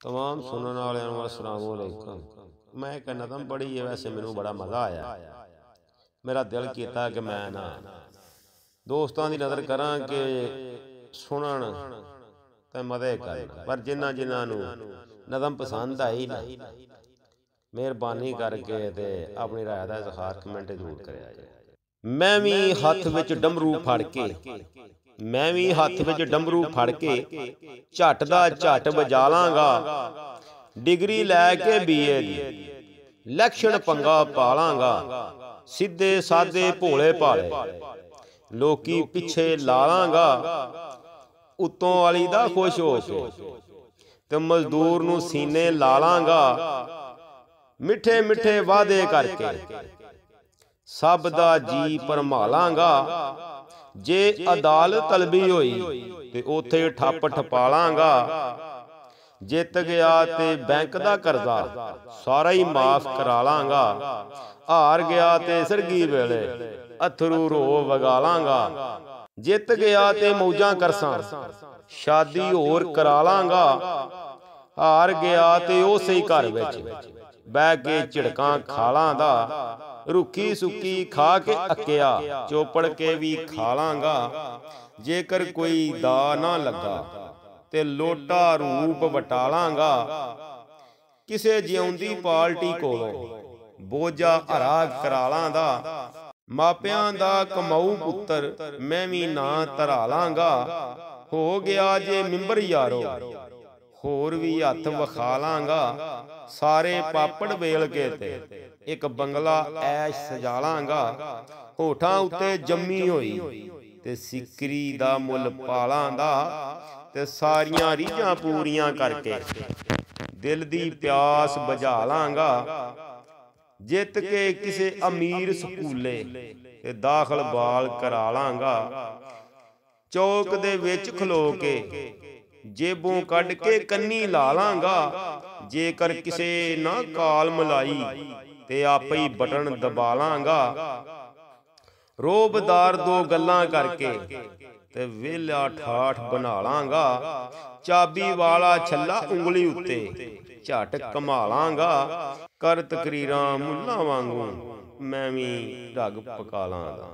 तमाम सुनने वालों अस्सलाम वालेकुम। मैं कहना था बड़ी है वैसे मैनू बड़ा मज़ा आया। मेरा दिल किया कि मैं ना दोस्तों की नज़र करा कि सुनन ते मज़े कर, पर जिन्ना जिन्होंने नज़म पसंद आई ना मेहरबानी करके ते अपनी राय का इज़हार कमेंट जरूर करिया जाए। मैं भी हथ विच डमरू फड़ के, मैं भी हथ विच डमरू फड़ के झट दा झट बजा लांगा, डिग्री लैके बीए दी लक्षण पंगा पा लांगा, सीधे सादे भोले भाले लोकी पिछे ला लांगा, उत्तों वाली दा खुश हो के ते मजदूर नूं सीने ला लांगा, मिठे मिठे वादे करके सब दा जी भरमालांगा, जे अदालत तलबी होई ते उथे ठप ठपालांगा, जित गया ते बैंक दा करजा सारा ही माफ करा लांगा, हार गया ते सरगी वेले अथरू रो वगा लांगा, जित गया ते मौजां करसां शादी होर करा लांगा, हार गया ते उसे ही घर विच बह के झिड़कां खालां दा, रुखी सुक्की खा के अक्या चोपड़ के भी खा लांगा, जेकर कोई दा ना लगा ते लोटा रूप वटा लांगा, किसे जिउंदी पार्टी कोलों बोझा हरा करा लांगा, मापियां दा कमाऊ पुत्तर मैं भी ना धरा लांगा, हो गया जे मिंबर यारो होर भी हथ वखा लांगा, सारे पापड़ वेल के ते एक बंगला ऐश सजा लांगा, होठां उत्ते जम्मी होई ते सिकरी दा मुल पालां दा, ते सारियां रीझां पूरियां करके दिल दी प्यास बुझा लांगा, जित के किसे अमीर स्कूले ते दाखल बाल करा लांगा, चौक दे विच खलो के जेबों कढ़ के कन्नी ला लांगा, जेकर किसे ना काल मलाई ते आपे ही बटन दबा लांगा, रोबदार दो गल्लां करके ते वेला ठाठ बना लांगा, चाबी वाला छल्ला उंगली उत्ते झट घमा लांगा, कर तकरीरां मुल्लां वांगू मैं भी ढग पका लांगा।